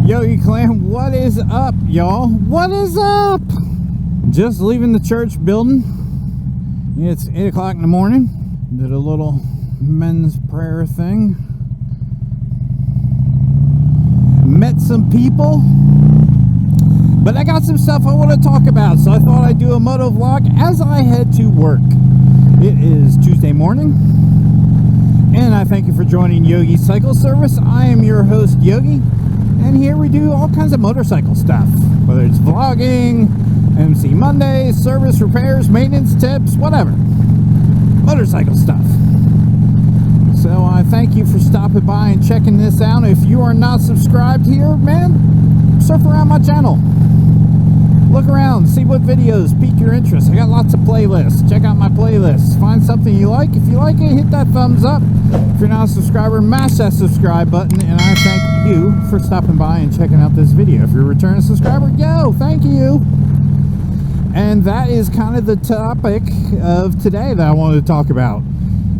Yogi Clan, what is up, y'all? What is up? Just leaving the church building. It's 8 o'clock in the morning. Did a little men's prayer thing. Met some people. But I got some stuff I want to talk about, so I thought I'd do a moto vlog as I head to work. It is Tuesday morning, and I thank you for joining Yogi Cycle Service. I am your host, Yogi, and here we do all kinds of motorcycle stuff, whether it's vlogging, MC Mondays, service repairs, maintenance tips, whatever. Motorcycle stuff. So I thank you for stopping by and checking this out. If you are not subscribed here, man, surf around my channel. Look around, see what videos pique your interest. I got lots of playlists. Check out my playlists. Find something you like. If you like it, hit that thumbs up. If you're not a subscriber, mash that subscribe button. And I thank you for stopping by and checking out this video. If you're a returning subscriber, yo, thank you. And that is kind of the topic of today that I wanted to talk about,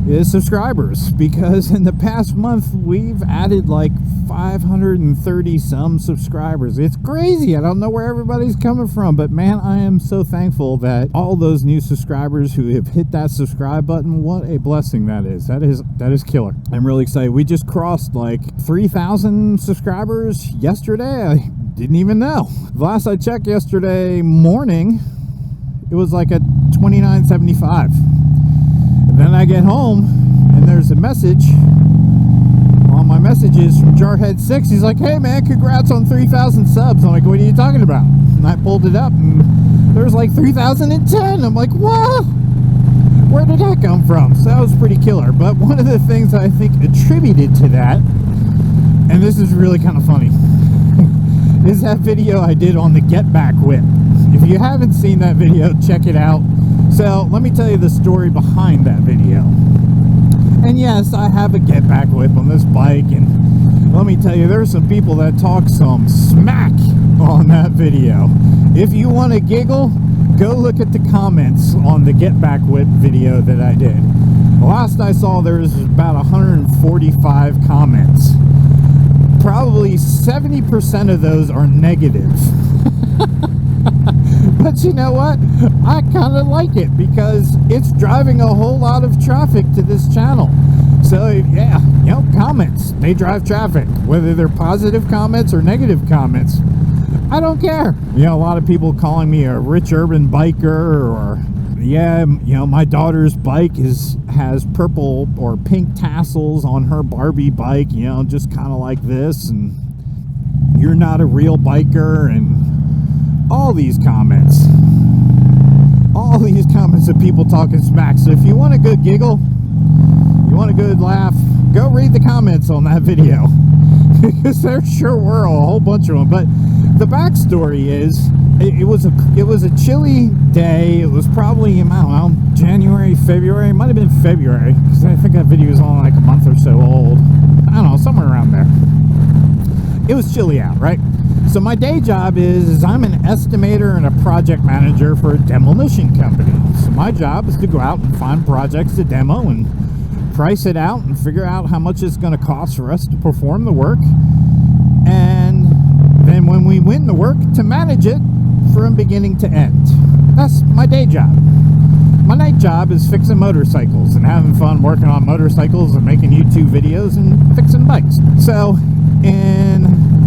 is subscribers. Because in the past month, we've added like 530 some subscribers. It's crazy. I don't know where everybody's coming from, but man, I am so thankful that all those new subscribers who have hit that subscribe button, what a blessing that is. That is killer. I'm really excited. We just crossed like 3,000 subscribers yesterday. I didn't even know. The last I checked yesterday morning, it was like a 2975. And then I get home and there's a message on my messages from Jarhead6. He's like, hey man, congrats on 3,000 subs. I'm like, what are you talking about? And I pulled it up and there's like 3,010. I'm like, what? Where did that come from? So that was pretty killer. But one of the things I think attributed to that, and this is really kind of funny, is that video I did on the Get Back Whip. If you haven't seen that video, check it out. So let me tell you the story behind that video. And yes, I have a Get Back Whip on this bike, and let me tell you, there's some people that talk some smack on that video. If you want to giggle, go look at the comments on the Get Back Whip video that I did. Last I saw, there was about 145 comments. Probably 70% of those are negative. But you know what? I kind of like it because it's driving a whole lot of traffic to this channel. So yeah, you know, comments, they drive traffic, whether they're positive comments or negative comments. I don't care. You know, a lot of people calling me a rich urban biker, or yeah, you know, my daughter's bike has purple or pink tassels on her Barbie bike, you know, just kind of like this, and you're not a real biker, and all these comments of people talking smack. So if you want a good giggle, you want a good laugh, go read the comments on that video. Because there sure were a whole bunch of them. But the backstory is, it was a chilly day. It was probably, I don't know, January, February. It might have been February, because I think that video is only like a month or so old. I don't know, somewhere around there. It was chilly out, right? So my day job is I'm an estimator and a project manager for a demolition company. So my job is to go out and find projects to demo and price it out and figure out how much it's going to cost for us to perform the work. And then when we win the work, to manage it from beginning to end. That's my day job. My night job is fixing motorcycles and having fun working on motorcycles and making YouTube videos and fixing bikes. So in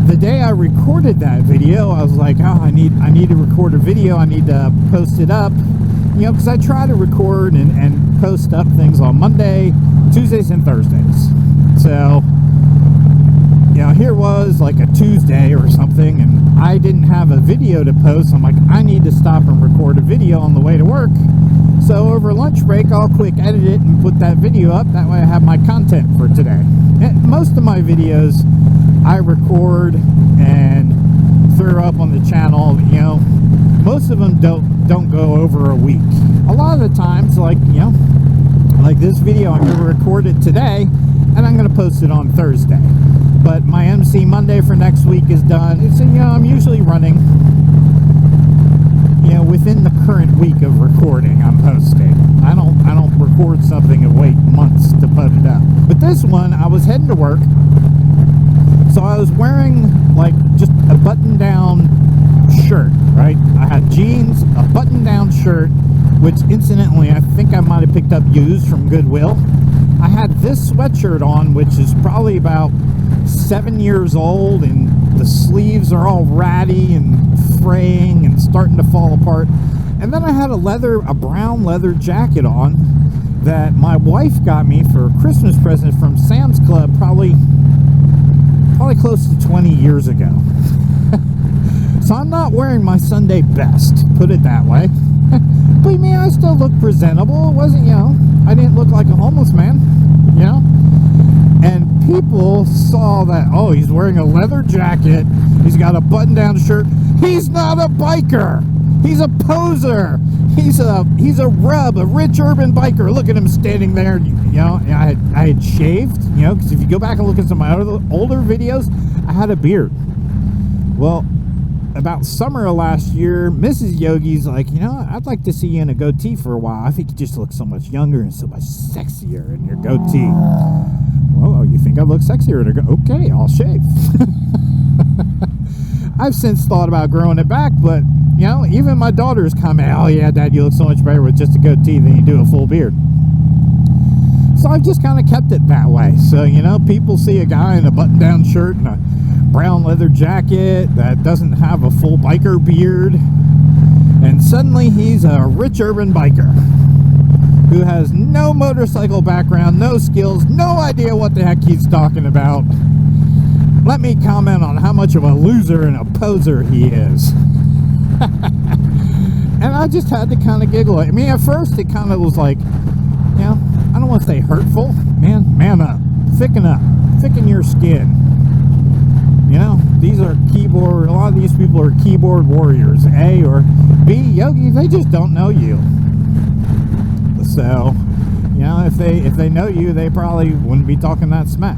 the day I recorded that video, I was like, oh, I need to record a video. I need to post it up, you know, because I try to record and post up things on Monday, Tuesdays, and Thursdays. So, you know, here was like a Tuesday or something, and I didn't have a video to post. I'm like, I need to stop and record a video on the way to work. So over lunch break, I'll quick edit it and put that video up. That way I have my content for today. And most of my videos I record and throw up on the channel. You know, most of them don't go over a week. A lot of the times, like, you know, like this video, I'm going to record it today and I'm going to post it on Thursday. But my MC Monday for next week is done. It's, you know, I'm usually running, you know, within the current week of recording, I'm posting. I don't record something and wait months to put it up. But this one, I was heading to work. So I was wearing like just a button-down shirt, right? I had jeans, a button-down shirt, which incidentally I think I might have picked up used from Goodwill. I had this sweatshirt on, which is probably about 7 years old, and the sleeves are all ratty and fraying and starting to fall apart. And then I had a brown leather jacket on that my wife got me for a Christmas present from Sam's Club probably close to 20 years ago. So I'm not wearing my Sunday best, put it that way. Believe me, I still look presentable. It wasn't, I didn't look like a homeless man, And people saw that, oh, he's wearing a leather jacket, he's got a button-down shirt. He's not a biker. He's a poser. He's a rich urban biker. Look at him standing there. I had shaved, because if you go back and look at some of my older videos, I had a beard. Well, about summer of last year, Mrs. Yogi's like, I'd like to see you in a goatee for a while. I think you just look so much younger and so much sexier in your goatee. Well, you think I look sexier? Okay, I'll shave. I've since thought about growing it back, but, even my daughters comment, oh yeah, Dad, you look so much better with just a goatee than you do a full beard. So I've just kind of kept it that way. So, people see a guy in a button-down shirt and a brown leather jacket that doesn't have a full biker beard, and suddenly he's a rich urban biker who has no motorcycle background, no skills, no idea what the heck he's talking about. Let me comment on how much of a loser and a poser he is. And I just had to kind of giggle. I mean, at first it kind of was like, I don't want to say hurtful. Man up, thicken your skin. These are a lot of these people are keyboard warriors, A, or B, Yogi, they just don't know you. So, if they know you, they probably wouldn't be talking that smack.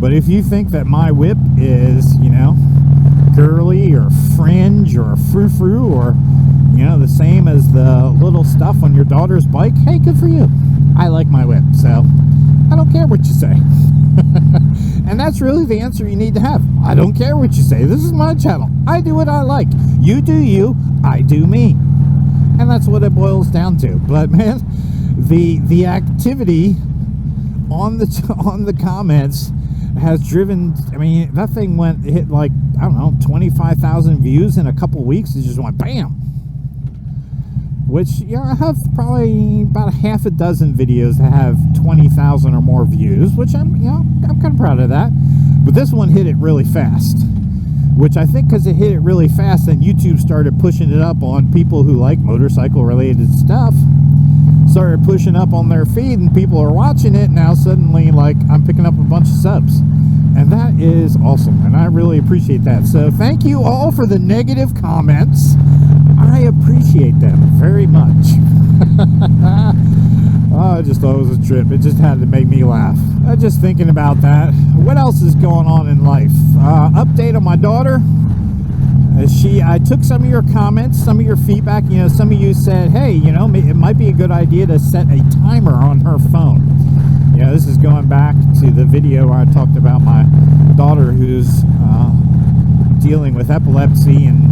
But if you think that my whip is, girly or fringe or frou-frou or, the same as the little stuff on your daughter's bike, hey, good for you. I like my whip, so I don't care what you say. And that's really the answer you need to have. I don't care what you say. This is my channel. I do what I like. You do you, I do me. And that's what it boils down to. But man, the activity on the comments has driven, I mean, that thing hit like, I don't know, 25,000 views in a couple weeks. It just went bam. Which, I have probably about a half a dozen videos that have 20,000 or more views, which I'm kind of proud of that. But this one hit it really fast, which I think because it hit it really fast, then YouTube started pushing it up on people who like motorcycle related stuff, started pushing up on their feed, and people are watching it. Now suddenly, like, I'm picking up a bunch of subs, and that is awesome, and I really appreciate that. So thank you all for the negative comments. I appreciate them very much. I just thought it was a trip. It just had to make me laugh. Just thinking about that. What else is going on in life? Update on my daughter. I took some of your comments, some of your feedback. Some of you said, hey, it might be a good idea to set a timer on her phone. This is going back to the video where I talked about my daughter who's dealing with epilepsy and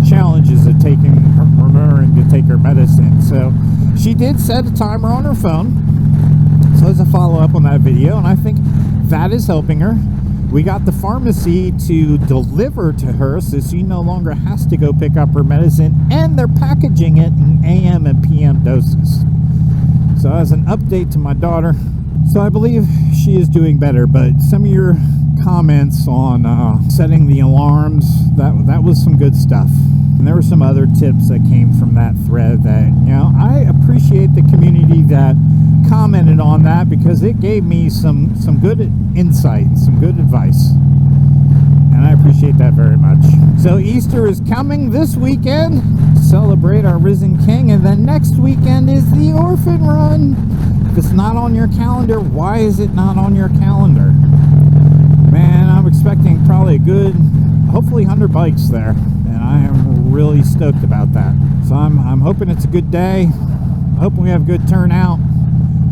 challenges of remembering to take her medicine. So she did set a timer on her phone. So as a follow-up on that video, and I think that is helping her. We got the pharmacy to deliver to her, so she no longer has to go pick up her medicine, and they're packaging it in AM and PM doses. So as an update to my daughter, so I believe she is doing better. But some of your comments on setting the alarms, that was some good stuff. And there were some other tips that came from that thread that, I appreciate the community that commented on that, because it gave me some good insight, some good advice. And I appreciate that very much. So Easter is coming this weekend to celebrate our risen King, and then next weekend is the Orphan Run. If it's not on your calendar, why is it not on your calendar? Man, I'm expecting probably a good, hopefully 100 bikes there, and I am really stoked about that. So I'm hoping it's a good day. I hope we have a good turnout.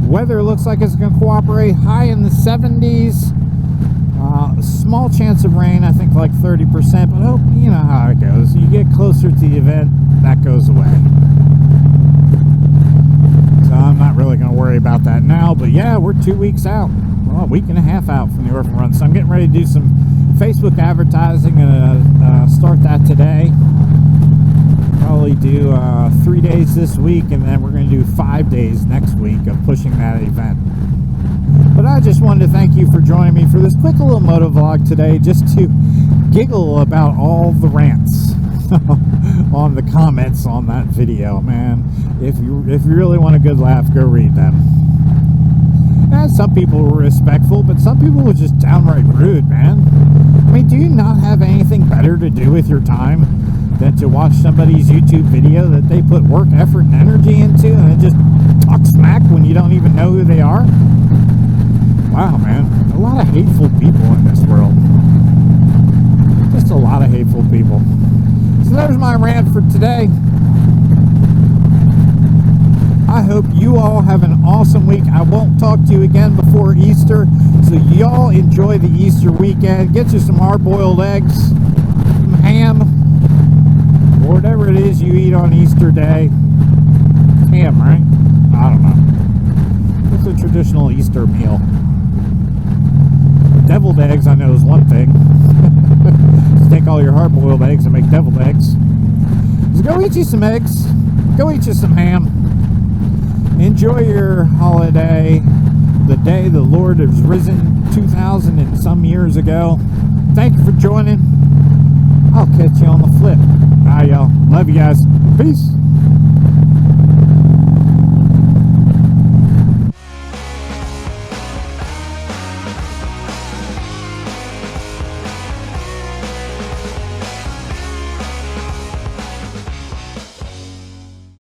Weather looks like it's going to cooperate. High in the 70s. Small chance of rain, I think like 30%, but oh, you know how it goes. You get closer to the event, that goes away. So I'm not really going to worry about that now, but yeah, we're 2 weeks out. Well, a week and a half out from the Orphan Run, so I'm getting ready to do some Facebook advertising and start that today. Probably do 3 days this week, and then we're going to do 5 days next week of pushing that event. But I just wanted to thank you for joining me for this quick little moto vlog today, just to giggle about all the rants on the comments on that video, man. If you really want a good laugh, go read them. And some people were respectful, but some people were just downright rude, man. I mean, do you not have anything better to do with your time than to watch somebody's YouTube video that they put work, effort, and energy into, and then just talk smack when you don't even know who they are? Wow, man. A lot of hateful people in this world. Just a lot of hateful people. So there's my rant for today. I hope you all have an awesome week. I won't talk to you again before Easter, so y'all enjoy the Easter weekend. Get you some hard-boiled eggs, some ham, or whatever it is you eat on Easter Day. Ham, right? I don't know. It's a traditional Easter meal. Deviled eggs, I know, is one thing. Just take all your hard-boiled eggs and make deviled eggs. Just go eat you some eggs. Go eat you some ham. Enjoy your holiday, the day the Lord has risen 2,000 and some years ago. Thank you for joining. I'll catch you on the flip. Bye, y'all. Love you guys. Peace.